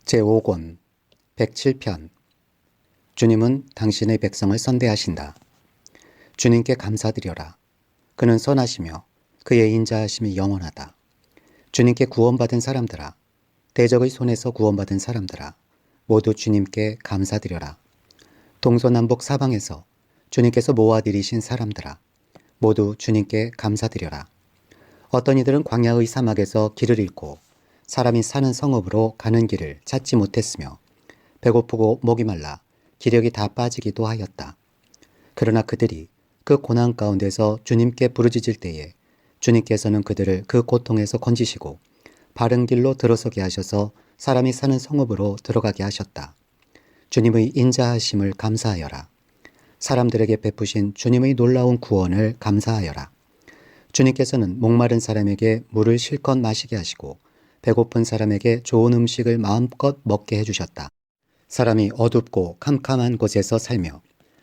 제5권 107편 주님은 당신의 백성을 선대하신다. 주님께 감사드려라. 그는 선하시며 그의 인자하심이 영원하다. 주님께 구원받은 사람들아, 대적의 손에서 구원받은 사람들아, 모두 주님께 감사드려라. 동서남북 사방에서 주님께서 모아들이신 사람들아, 모두 주님께 감사드려라. 어떤 이들은 광야의 사막에서 길을 잃고 사람이 사는 성읍으로 가는 길을 찾지 못했으며 배고프고 목이 말라 기력이 다 빠지기도 하였다. 그러나 그들이 그 고난 가운데서 주님께 부르짖을 때에 주님께서는 그들을 그 고통에서 건지시고 바른 길로 들어서게 하셔서 사람이 사는 성읍으로 들어가게 하셨다. 주님의 인자하심을 감사하여라. 사람들에게 베푸신 주님의 놀라운 구원을 감사하여라. 주님께서는 목마른 사람에게 물을 실컷 마시게 하시고 배고픈 사람에게 좋은 음식을 마음껏 먹게 해주셨다. 사람이 어둡고 캄캄한 곳에서 살며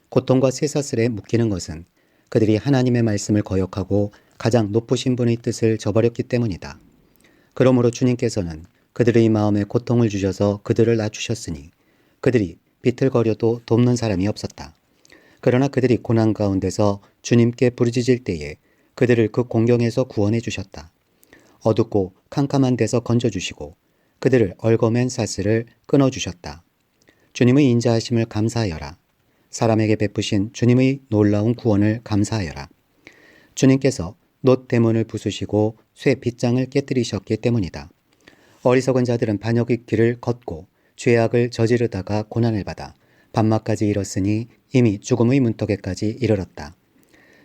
고통과 쇠사슬에 묶이는 것은 그들이 하나님의 말씀을 거역하고 가장 높으신 분의 뜻을 저버렸기 때문이다. 그러므로 주님께서는 그들의 마음에 고통을 주셔서 그들을 낮추셨으니 그들이 비틀거려도 돕는 사람이 없었다. 그러나 그들이 고난 가운데서 주님께 부르짖을 때에 그들을 그 공경에서 구원해 주셨다. 어둡고 캄캄한 데서 건져주시고 그들을 얽어맨 사슬을 끊어주셨다. 주님의 인자하심을 감사하여라. 사람에게 베푸신 주님의 놀라운 구원을 감사하여라. 주님께서 놋 대문을 부수시고 쇠 빗장을 깨뜨리셨기 때문이다. 어리석은 자들은 반역의 길을 걷고 죄악을 저지르다가 고난을 받아 밤낮까지 이뤘으니 이미 죽음의 문턱에까지 이르렀다.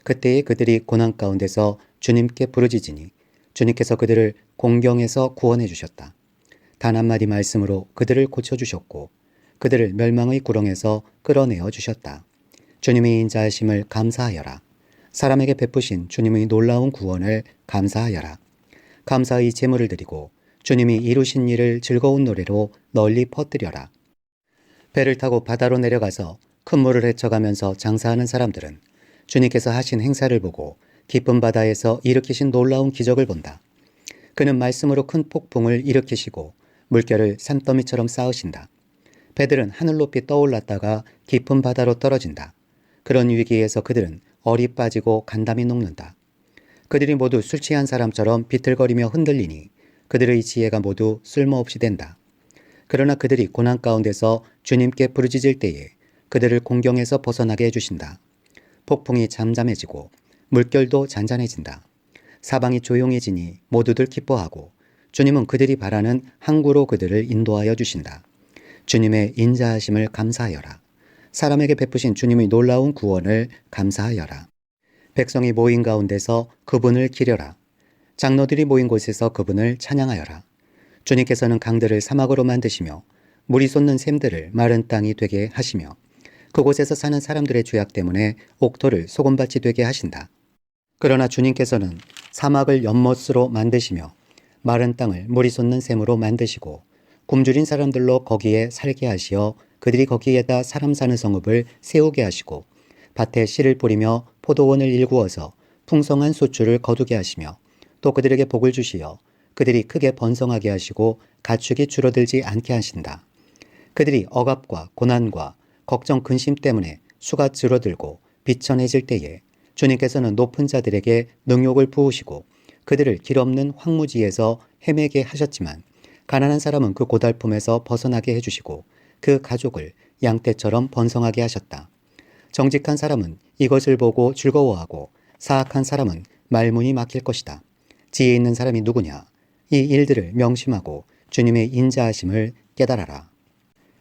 그때에 그들이 고난 가운데서 주님께 부르짖으니 주님께서 그들을 공경에서 구원해 주셨다. 단 한마디 말씀으로 그들을 고쳐주셨고 그들을 멸망의 구렁에서 끌어내어 주셨다. 주님의 인자하심을 감사하여라. 사람에게 베푸신 주님의 놀라운 구원을 감사하여라. 감사의 제물을 드리고 주님이 이루신 일을 즐거운 노래로 널리 퍼뜨려라. 배를 타고 바다로 내려가서 큰 물을 헤쳐가면서 장사하는 사람들은 주님께서 하신 행사를 보고 깊은 바다에서 일으키신 놀라운 기적을 본다. 그는 말씀으로 큰 폭풍을 일으키시고 물결을 산더미처럼 쌓으신다. 배들은 하늘 높이 떠올랐다가 깊은 바다로 떨어진다. 그런 위기에서 그들은 얼이 빠지고 간담이 녹는다. 그들이 모두 술 취한 사람처럼 비틀거리며 흔들리니 그들의 지혜가 모두 쓸모없이 된다. 그러나 그들이 고난 가운데서 주님께 부르짖을 때에 그들을 공경에서 벗어나게 해주신다. 폭풍이 잠잠해지고 물결도 잔잔해진다. 사방이 조용해지니 모두들 기뻐하고 주님은 그들이 바라는 항구로 그들을 인도하여 주신다. 주님의 인자하심을 감사하여라. 사람에게 베푸신 주님의 놀라운 구원을 감사하여라. 백성이 모인 가운데서 그분을 기려라. 장로들이 모인 곳에서 그분을 찬양하여라. 주님께서는 강들을 사막으로 만드시며 물이 솟는 샘들을 마른 땅이 되게 하시며 그곳에서 사는 사람들의 죄악 때문에 옥토를 소금밭이 되게 하신다. 그러나 주님께서는 사막을 연못으로 만드시며 마른 땅을 물이 솟는 샘으로 만드시고 굶주린 사람들로 거기에 살게 하시어 그들이 거기에다 사람 사는 성읍을 세우게 하시고 밭에 씨를 뿌리며 포도원을 일구어서 풍성한 소출을 거두게 하시며 또 그들에게 복을 주시어 그들이 크게 번성하게 하시고 가축이 줄어들지 않게 하신다. 그들이 억압과 고난과 걱정 근심 때문에 수가 줄어들고 비천해질 때에 주님께서는 높은 자들에게 능욕을 부으시고 그들을 길 없는 황무지에서 헤매게 하셨지만 가난한 사람은 그 고달픔에서 벗어나게 해주시고 그 가족을 양떼처럼 번성하게 하셨다. 정직한 사람은 이것을 보고 즐거워하고 사악한 사람은 말문이 막힐 것이다. 지혜 있는 사람이 누구냐? 이 일들을 명심하고 주님의 인자하심을 깨달아라.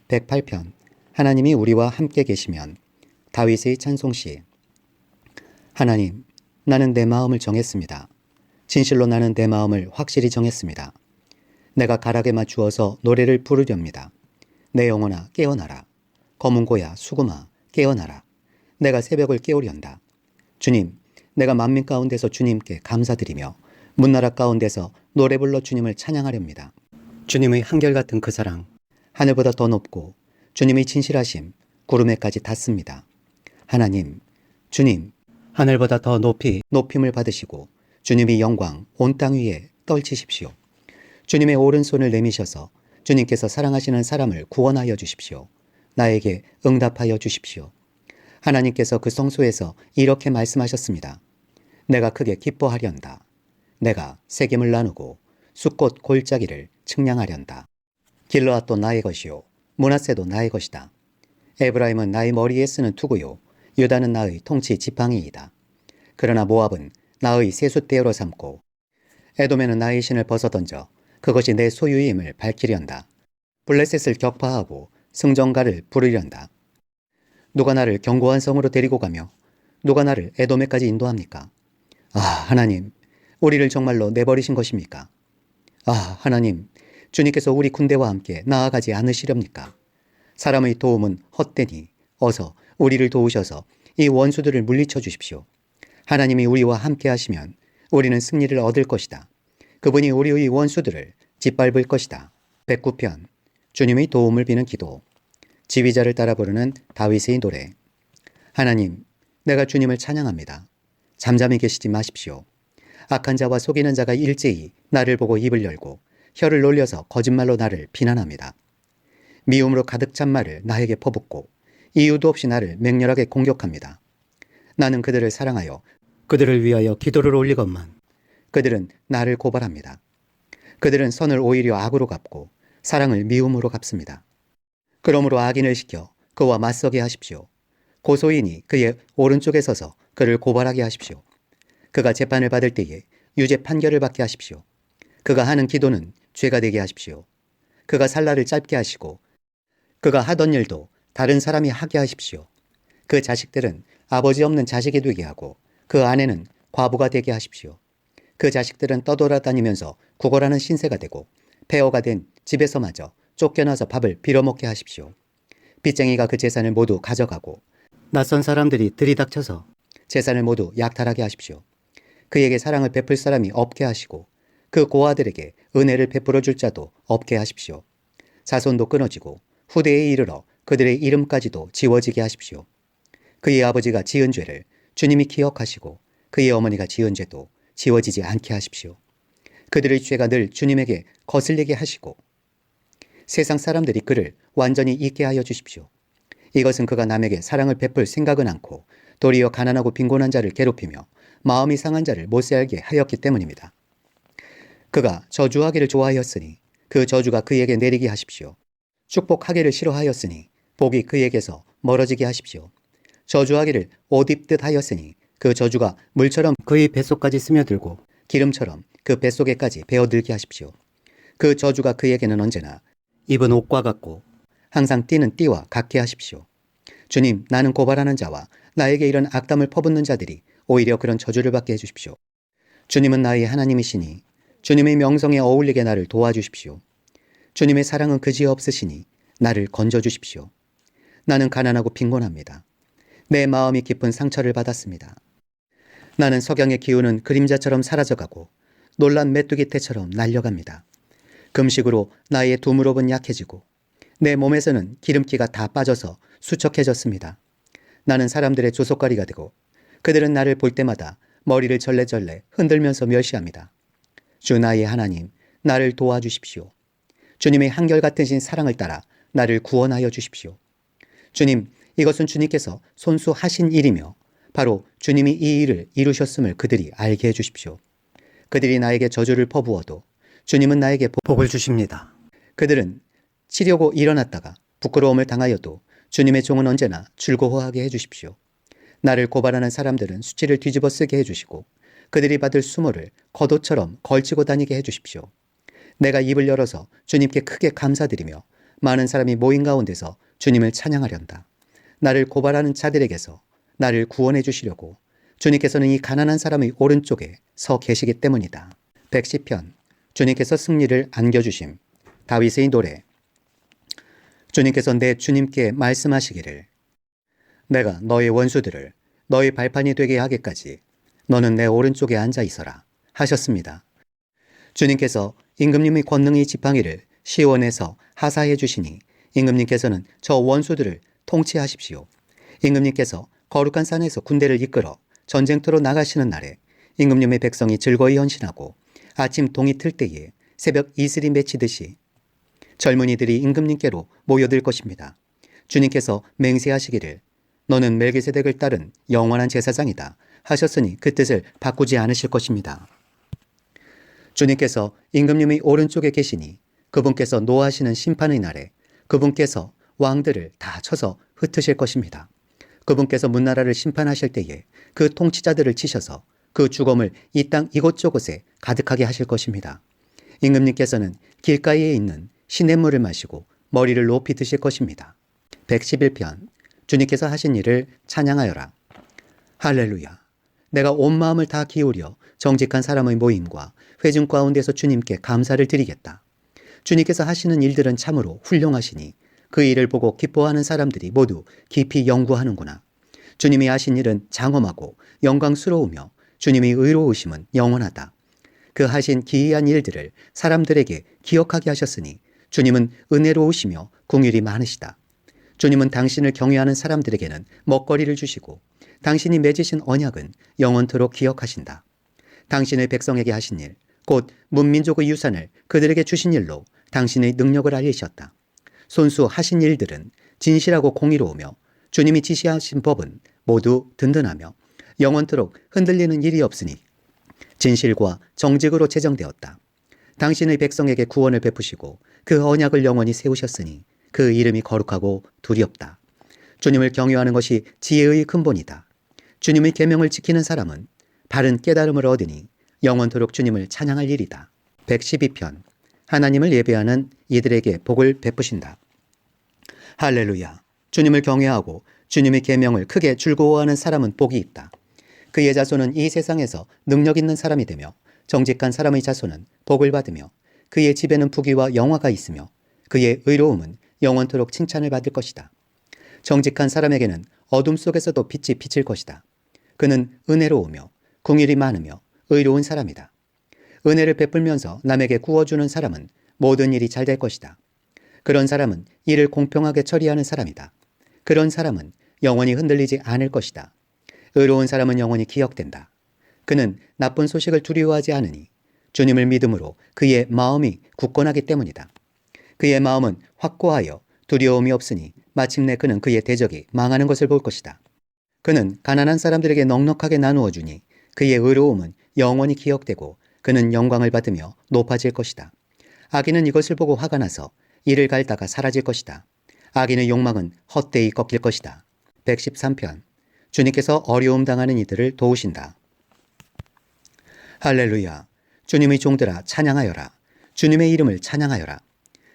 108편 하나님이 우리와 함께 계시면. 다윗의 찬송시. 하나님, 나는 내 마음을 정했습니다. 진실로 나는 내 마음을 확실히 정했습니다. 내가 가락에 맞추어서 노래를 부르렵니다. 내 영혼아 깨어나라. 검은 고야 수금아 깨어나라. 내가 새벽을 깨우련다. 주님, 내가 만민 가운데서 주님께 감사드리며 문나라 가운데서 노래 불러 주님을 찬양하렵니다. 주님의 한결같은 그 사랑, 하늘보다 더 높고 주님의 진실하심, 구름에까지 닿습니다. 하나님, 주님, 하늘보다 더 높이 높임을 받으시고 주님의 영광 온 땅 위에 떨치십시오. 주님의 오른손을 내미셔서 주님께서 사랑하시는 사람을 구원하여 주십시오. 나에게 응답하여 주십시오. 하나님께서 그 성소에서 이렇게 말씀하셨습니다. 내가 크게 기뻐하련다. 내가 세겜을 나누고 숫꽃 골짜기를 측량하련다. 길르앗도 나의 것이요 므낫세도 나의 것이다. 에브라임은 나의 머리에 쓰는 투구요 유다는 나의 통치 지팡이이다. 그러나 모압은 나의 세숫대어로 삼고 에돔에는 나의 신을 벗어던져 그것이 내 소유임을 밝히련다. 블레셋을 격파하고 승전가를 부르련다. 누가 나를 견고한 성으로 데리고 가며 누가 나를 에돔에까지 인도합니까? 아, 하나님, 우리를 정말로 내버리신 것입니까? 아, 하나님, 주님께서 우리 군대와 함께 나아가지 않으시렵니까? 사람의 도움은 헛되니 어서 우리를 도우셔서 이 원수들을 물리쳐 주십시오. 하나님이 우리와 함께 하시면 우리는 승리를 얻을 것이다. 그분이 우리의 원수들을 짓밟을 것이다. 109편 주님의 도움을 비는 기도. 지휘자를 따라 부르는 다윗의 노래. 하나님, 내가 주님을 찬양합니다. 잠잠히 계시지 마십시오. 악한 자와 속이는 자가 일제히 나를 보고 입을 열고 혀를 놀려서 거짓말로 나를 비난합니다. 미움으로 가득 찬 말을 나에게 퍼붓고 이유도 없이 나를 맹렬하게 공격합니다. 나는 그들을 사랑하여 그들을 위하여 기도를 올리건만 그들은 나를 고발합니다. 그들은 선을 오히려 악으로 갚고 사랑을 미움으로 갚습니다. 그러므로 악인을 시켜 그와 맞서게 하십시오. 고소인이 그의 오른쪽에 서서 그를 고발하게 하십시오. 그가 재판을 받을 때에 유죄 판결을 받게 하십시오. 그가 하는 기도는 죄가 되게 하십시오. 그가 살 날을 짧게 하시고 그가 하던 일도 다른 사람이 하게 하십시오. 그 자식들은 아버지 없는 자식이 되게 하고 그 아내는 과부가 되게 하십시오. 그 자식들은 떠돌아다니면서 구걸하는 신세가 되고 폐허가 된 집에서마저 쫓겨나서 밥을 빌어먹게 하십시오. 빚쟁이가 그 재산을 모두 가져가고 낯선 사람들이 들이닥쳐서 재산을 모두 약탈하게 하십시오. 그에게 사랑을 베풀 사람이 없게 하시고 그 고아들에게 은혜를 베풀어 줄 자도 없게 하십시오. 자손도 끊어지고 후대에 이르러 그들의 이름까지도 지워지게 하십시오. 그의 아버지가 지은 죄를 주님이 기억하시고 그의 어머니가 지은 죄도 지워지지 않게 하십시오. 그들의 죄가 늘 주님에게 거슬리게 하시고 세상 사람들이 그를 완전히 잊게 하여 주십시오. 이것은 그가 남에게 사랑을 베풀 생각은 않고 도리어 가난하고 빈곤한 자를 괴롭히며 마음이 상한 자를 못살게 하였기 때문입니다. 그가 저주하기를 좋아하였으니 그 저주가 그에게 내리게 하십시오. 축복하기를 싫어하였으니 복이 그에게서 멀어지게 하십시오. 저주하기를 옷 입듯 하였으니 그 저주가 물처럼 그의 뱃속까지 스며들고 기름처럼 그 뱃속에까지 배어들게 하십시오. 그 저주가 그에게는 언제나 입은 옷과 같고 항상 띠는 띠와 같게 하십시오. 주님, 나는 고발하는 자와 나에게 이런 악담을 퍼붓는 자들이 오히려 그런 저주를 받게 해주십시오. 주님은 나의 하나님이시니 주님의 명성에 어울리게 나를 도와주십시오. 주님의 사랑은 그지없으시니 나를 건져주십시오. 나는 가난하고 빈곤합니다. 내 마음이 깊은 상처를 받았습니다. 나는 석양의 기운은 그림자처럼 사라져가고 놀란 메뚜기 떼처럼 날려갑니다. 금식으로 나의 두 무릎은 약해지고 내 몸에서는 기름기가 다 빠져서 수척해졌습니다. 나는 사람들의 조속거리가 되고 그들은 나를 볼 때마다 머리를 절레절레 흔들면서 멸시합니다. 주 나의 하나님, 나를 도와주십시오. 주님의 한결같으신 사랑을 따라 나를 구원하여 주십시오. 주님, 이것은 주님께서 손수하신 일이며 바로 주님이 이 일을 이루셨음을 그들이 알게 해주십시오. 그들이 나에게 저주를 퍼부어도 주님은 나에게 복을 주십니다. 그들은 치려고 일어났다가 부끄러움을 당하여도 주님의 종은 언제나 즐거워하게 해주십시오. 나를 고발하는 사람들은 수치를 뒤집어 쓰게 해주시고 그들이 받을 수모를 겉옷처럼 걸치고 다니게 해주십시오. 내가 입을 열어서 주님께 크게 감사드리며 많은 사람이 모인 가운데서 주님을 찬양하련다. 나를 고발하는 자들에게서 나를 구원해 주시려고 주님께서는 이 가난한 사람의 오른쪽에 서 계시기 때문이다. 110편 주님께서 승리를 안겨주심. 다윗의 노래. 주님께서 내 주님께 말씀하시기를 내가 너의 원수들을 너의 발판이 되게 하기까지 너는 내 오른쪽에 앉아 있어라 하셨습니다. 주님께서 임금님의 권능의 지팡이를 시온에서 하사해 주시니 임금님께서는 저 원수들을 통치하십시오. 임금님께서 거룩한 산에서 군대를 이끌어 전쟁터로 나가시는 날에 임금님의 백성이 즐거이 헌신하고 아침 동이 틀 때에 새벽 이슬이 맺히듯이 젊은이들이 임금님께로 모여들 것입니다. 주님께서 맹세하시기를 너는 멜기세덱을 따른 영원한 제사장이다 하셨으니 그 뜻을 바꾸지 않으실 것입니다. 주님께서 임금님의 오른쪽에 계시니 그분께서 노하시는 심판의 날에 그분께서 왕들을 다 쳐서 흩으실 것입니다. 그분께서 문나라를 심판하실 때에 그 통치자들을 치셔서 그 죽음을 이 땅 이곳저곳에 가득하게 하실 것입니다. 임금님께서는 길가에 있는 시냇물을 마시고 머리를 높이 드실 것입니다. 111편 주님께서 하신 일을 찬양하여라. 할렐루야. 내가 온 마음을 다 기울여 정직한 사람의 모임과 회중 가운데서 주님께 감사를 드리겠다. 주님께서 하시는 일들은 참으로 훌륭하시니 그 일을 보고 기뻐하는 사람들이 모두 깊이 연구하는구나. 주님이 하신 일은 장엄하고 영광스러우며 주님의 의로우심은 영원하다. 그 하신 기이한 일들을 사람들에게 기억하게 하셨으니 주님은 은혜로우시며 긍휼이 많으시다. 주님은 당신을 경외하는 사람들에게는 먹거리를 주시고 당신이 맺으신 언약은 영원토록 기억하신다. 당신의 백성에게 하신 일, 곧 문민족의 유산을 그들에게 주신 일로 당신의 능력을 알리셨다. 손수 하신 일들은 진실하고 공의로우며 주님이 지시하신 법은 모두 든든하며 영원토록 흔들리는 일이 없으니 진실과 정직으로 제정되었다. 당신의 백성에게 구원을 베푸시고 그 언약을 영원히 세우셨으니 그 이름이 거룩하고 두렵다. 주님을 경외하는 것이 지혜의 근본이다. 주님의 계명을 지키는 사람은 바른 깨달음을 얻으니 영원토록 주님을 찬양할 일이다. 112편 하나님을 예배하는 이들에게 복을 베푸신다. 할렐루야. 주님을 경외하고 주님의 계명을 크게 즐거워하는 사람은 복이 있다. 그의 자손은 이 세상에서 능력 있는 사람이 되며 정직한 사람의 자손은 복을 받으며 그의 집에는 부귀와 영화가 있으며 그의 의로움은 영원토록 칭찬을 받을 것이다. 정직한 사람에게는 어둠 속에서도 빛이 비칠 것이다. 그는 은혜로우며 긍휼이 많으며 의로운 사람이다. 은혜를 베풀면서 남에게 구워주는 사람은 모든 일이 잘 될 것이다. 그런 사람은 일을 공평하게 처리하는 사람이다. 그런 사람은 영원히 흔들리지 않을 것이다. 의로운 사람은 영원히 기억된다. 그는 나쁜 소식을 두려워하지 않으니 주님을 믿음으로 그의 마음이 굳건하기 때문이다. 그의 마음은 확고하여 두려움이 없으니 마침내 그는 그의 대적이 망하는 것을 볼 것이다. 그는 가난한 사람들에게 넉넉하게 나누어 주니 그의 의로움은 영원히 기억되고 그는 영광을 받으며 높아질 것이다. 악인은 이것을 보고 화가 나서 이를 갈다가 사라질 것이다. 악인의 욕망은 헛되이 꺾일 것이다. 113편 주님께서 어려움 당하는 이들을 도우신다. 할렐루야. 주님의 종들아 찬양하여라. 주님의 이름을 찬양하여라.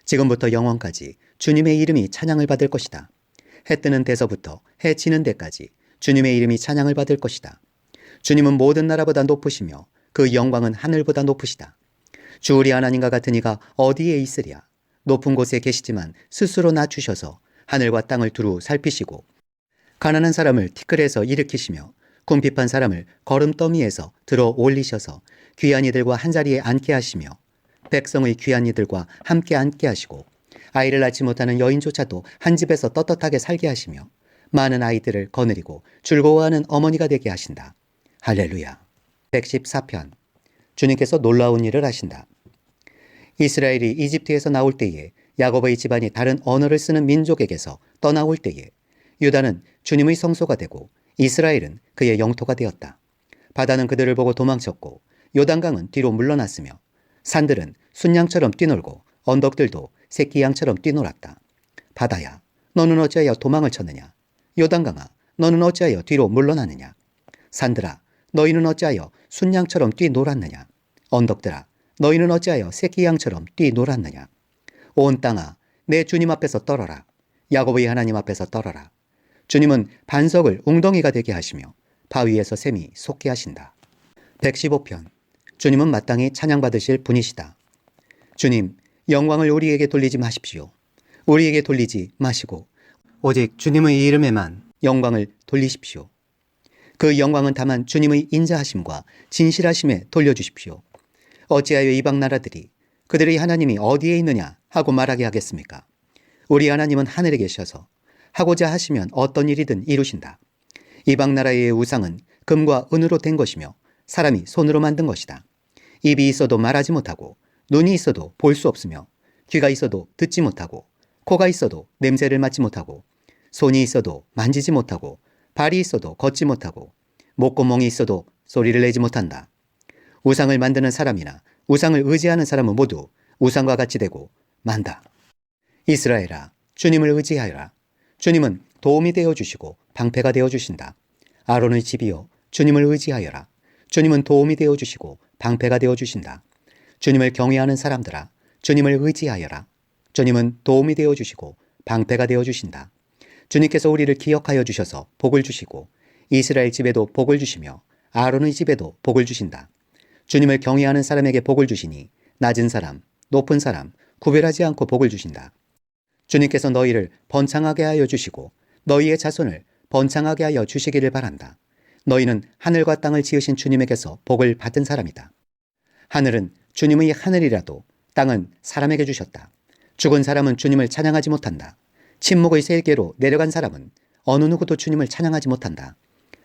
지금부터 영원까지 주님의 이름이 찬양을 받을 것이다. 해 뜨는 데서부터 해 지는 데까지 주님의 이름이 찬양을 받을 것이다. 주님은 모든 나라보다 높으시며 그 영광은 하늘보다 높으시다. 주 우리 하나님과 같은 이가 어디에 있으랴. 높은 곳에 계시지만 스스로 낮추셔서 하늘과 땅을 두루 살피시고 가난한 사람을 티끌에서 일으키시며 궁핍한 사람을 거름더미에서 들어 올리셔서 귀한 이들과 한자리에 앉게 하시며 백성의 귀한 이들과 함께 앉게 하시고 아이를 낳지 못하는 여인조차도 한 집에서 떳떳하게 살게 하시며 많은 아이들을 거느리고 즐거워하는 어머니가 되게 하신다. 할렐루야. 114편 주님께서 놀라운 일을 하신다. 이스라엘이 이집트에서 나올 때에 야곱의 집안이 다른 언어를 쓰는 민족에게서 떠나올 때에 유다는 주님의 성소가 되고 이스라엘은 그의 영토가 되었다. 바다는 그들을 보고 도망쳤고 요단강은 뒤로 물러났으며 산들은 순양처럼 뛰놀고 언덕들도 새끼 양처럼 뛰놀았다. 바다야, 너는 어찌하여 도망을 쳤느냐? 요단강아, 너는 어찌하여 뒤로 물러나느냐? 산들아, 너희는 어찌하여 순양처럼 뛰놀았느냐? 언덕들아, 너희는 어찌하여 새끼 양처럼 뛰놀았느냐? 온 땅아, 내 주님 앞에서 떨어라. 야곱의 하나님 앞에서 떨어라. 주님은 반석을 웅덩이가 되게 하시며 바위에서 샘이 솟게 하신다. 115편 주님은 마땅히 찬양받으실 분이시다. 주님, 영광을 우리에게 돌리지 마십시오. 우리에게 돌리지 마시고 오직 주님의 이름에만 영광을 돌리십시오. 그 영광은 다만 주님의 인자하심과 진실하심에 돌려주십시오. 어찌하여 이방 나라들이 그들의 하나님이 어디에 있느냐 하고 말하게 하겠습니까? 우리 하나님은 하늘에 계셔서 하고자 하시면 어떤 일이든 이루신다. 이방 나라의 우상은 금과 은으로 된 것이며 사람이 손으로 만든 것이다. 입이 있어도 말하지 못하고 눈이 있어도 볼 수 없으며 귀가 있어도 듣지 못하고, 코가 있어도 냄새를 맡지 못하고, 손이 있어도 만지지 못하고, 발이 있어도 걷지 못하고, 목구멍이 있어도 소리를 내지 못한다. 우상을 만드는 사람이나 우상을 의지하는 사람은 모두 우상과 같이 되고 만다. 이스라엘아, 주님을 의지하여라. 주님은 도움이 되어주시고 방패가 되어주신다. 아론의 집이여, 주님을 의지하여라. 주님은 도움이 되어주시고 방패가 되어주신다. 주님을 경외하는 사람들아, 주님을 의지하여라. 주님은 도움이 되어주시고 방패가 되어주신다. 주님께서 우리를 기억하여 주셔서 복을 주시고 이스라엘 집에도 복을 주시며 아론의 집에도 복을 주신다. 주님을 경외하는 사람에게 복을 주시니 낮은 사람, 높은 사람 구별하지 않고 복을 주신다. 주님께서 너희를 번창하게 하여 주시고 너희의 자손을 번창하게 하여 주시기를 바란다. 너희는 하늘과 땅을 지으신 주님에게서 복을 받은 사람이다. 하늘은 주님의 하늘이라도 땅은 사람에게 주셨다. 죽은 사람은 주님을 찬양하지 못한다. 침묵의 세계로 내려간 사람은 어느 누구도 주님을 찬양하지 못한다.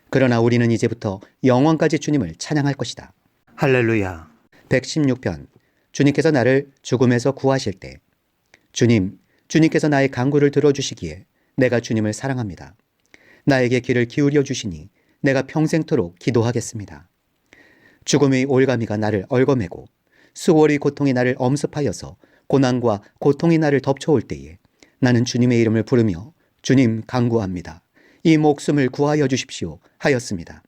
그러나 우리는 이제부터 영원까지 주님을 찬양할 것이다. 할렐루야. 116편. 주님께서 나를 죽음에서 구하실 때. 주님께서 나의 간구를 들어주시기에 내가 주님을 사랑합니다. 나에게 귀를 기울여 주시니 내가 평생토록 기도하겠습니다. 죽음의 올가미가 나를 얽어매고 수월의 고통이 나를 엄습하여서 고난과 고통이 나를 덮쳐올 때에 나는 주님의 이름을 부르며 주님 간구합니다. 이 목숨을 구하여 주십시오 하였습니다.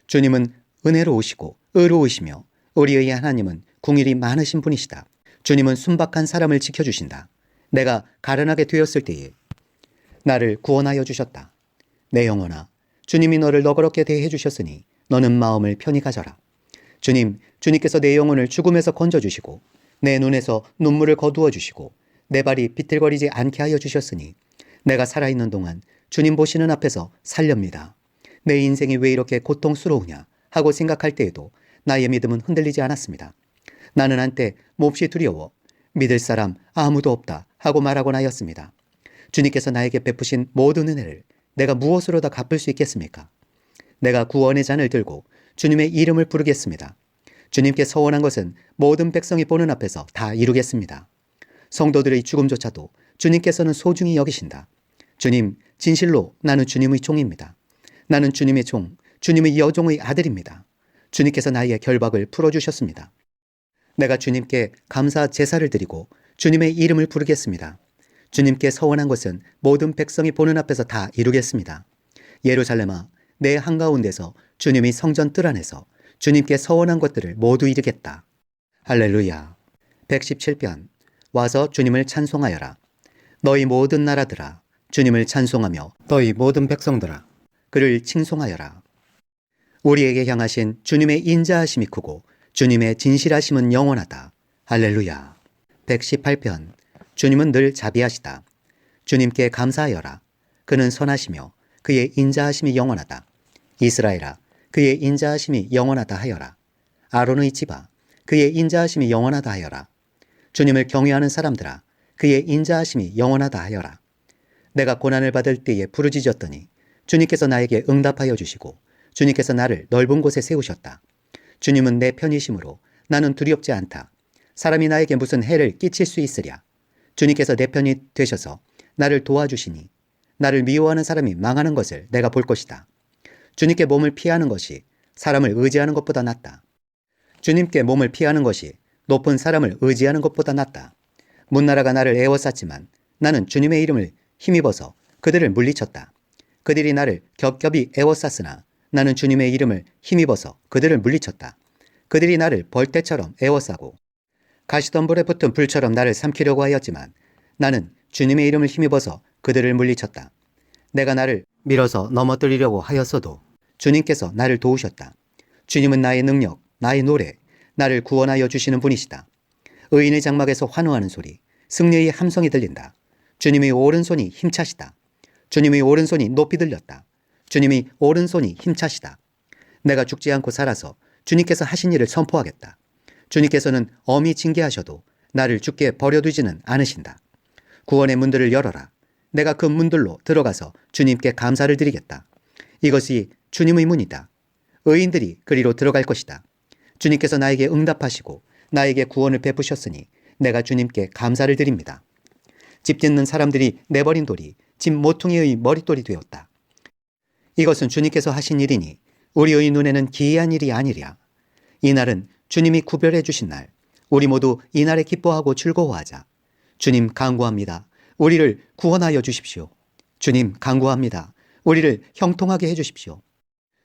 주님은 은혜로우시고 의로우시며 우리의 하나님은 궁일이 많으신 분이시다. 주님은 순박한 사람을 지켜주신다. 내가 가련하게 되었을 때에 나를 구원하여 주셨다. 내 영혼아, 주님이 너를 너그럽게 대해 주셨으니 너는 마음을 편히 가져라. 주님께서 내 영혼을 죽음에서 건져주시고 내 눈에서 눈물을 거두어 주시고 내 발이 비틀거리지 않게 하여 주셨으니 내가 살아있는 동안 주님 보시는 앞에서 살렵니다. 내 인생이 왜 이렇게 고통스러우냐 하고 생각할 때에도 나의 믿음은 흔들리지 않았습니다. 나는 한때 몹시 두려워 믿을 사람 아무도 없다 하고 말하곤 하였습니다. 주님께서 나에게 베푸신 모든 은혜를 내가 무엇으로 다 갚을 수 있겠습니까? 내가 구원의 잔을 들고 주님의 이름을 부르겠습니다. 주님께 서원한 것은 모든 백성이 보는 앞에서 다 이루겠습니다. 성도들의 죽음조차도 주님께서는 소중히 여기신다. 주님, 진실로 나는 주님의 종입니다. 나는 주님의 종, 주님의 여종의 아들입니다. 주님께서 나의 결박을 풀어주셨습니다. 내가 주님께 감사 제사를 드리고 주님의 이름을 부르겠습니다. 주님께 서원한 것은 모든 백성이 보는 앞에서 다 이루겠습니다. 예루살렘아, 내 한가운데서 주님의 성전 뜰 안에서 주님께 서원한 것들을 모두 이루겠다. 할렐루야. 117편. 와서 주님을 찬송하여라. 너희 모든 나라들아, 주님을 찬송하며 너희 모든 백성들아, 그를 칭송하여라. 우리에게 향하신 주님의 인자하심이 크고 주님의 진실하심은 영원하다. 할렐루야. 118편. 주님은 늘 자비하시다. 주님께 감사하여라. 그는 선하시며 그의 인자하심이 영원하다. 이스라엘아, 그의 인자하심이 영원하다 하여라. 아론의 집아, 그의 인자하심이 영원하다 하여라. 주님을 경외하는 사람들아, 그의 인자하심이 영원하다 하여라. 내가 고난을 받을 때에 부르짖었더니 주님께서 나에게 응답하여 주시고 주님께서 나를 넓은 곳에 세우셨다. 주님은 내 편이심으로 나는 두렵지 않다. 사람이 나에게 무슨 해를 끼칠 수 있으랴. 주님께서 내 편이 되셔서 나를 도와주시니 나를 미워하는 사람이 망하는 것을 내가 볼 것이다. 주님께 몸을 피하는 것이 사람을 의지하는 것보다 낫다. 주님께 몸을 피하는 것이 높은 사람을 의지하는 것보다 낫다. 문나라가 나를 애워쌌지만 나는 주님의 이름을 힘입어서 그들을 물리쳤다. 그들이 나를 겹겹이 애워쌌으나 나는 주님의 이름을 힘입어서 그들을 물리쳤다. 그들이 나를 벌떼처럼 애워싸고 가시덤불에 붙은 불처럼 나를 삼키려고 하였지만 나는 주님의 이름을 힘입어서 그들을 물리쳤다. 내가 나를 밀어서 넘어뜨리려고 하였어도 주님께서 나를 도우셨다. 주님은 나의 능력, 나의 노래, 나를 구원하여 주시는 분이시다. 의인의 장막에서 환호하는 소리, 승리의 함성이 들린다. 주님의 오른손이 힘차시다. 주님의 오른손이 높이 들렸다. 주님의 오른손이 힘차시다. 내가 죽지 않고 살아서 주님께서 하신 일을 선포하겠다. 주님께서는 엄히 징계하셔도 나를 죽게 버려두지는 않으신다. 구원의 문들을 열어라. 내가 그 문들로 들어가서 주님께 감사를 드리겠다. 이것이 주님의 문이다. 의인들이 그리로 들어갈 것이다. 주님께서 나에게 응답하시고 나에게 구원을 베푸셨으니 내가 주님께 감사를 드립니다. 집 짓는 사람들이 내버린 돌이 집 모퉁이의 머릿돌이 되었다. 이것은 주님께서 하신 일이니 우리의 눈에는 기이한 일이 아니랴. 이날은 주님이 구별해 주신 날, 우리 모두 이날에 기뻐하고 즐거워하자. 주님 간구합니다. 우리를 구원하여 주십시오. 주님 간구합니다. 우리를 형통하게 해주십시오.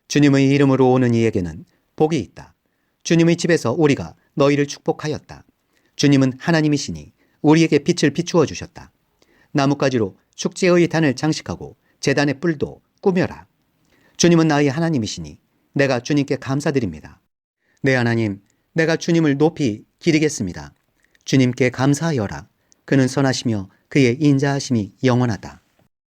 주님의 이름으로 오는 이에게는 복이 있다. 주님의 집에서 우리가 너희를 축복하였다. 주님은 하나님이시니 우리에게 빛을 비추어 주셨다. 나뭇가지로 축제의 단을 장식하고 제단의 뿔도 꾸며라. 주님은 나의 하나님이시니 내가 주님께 감사드립니다. 내 하나님, 내가 주님을 높이 기리겠습니다. 주님께 감사하여라. 그는 선하시며 그의 인자하심이 영원하다.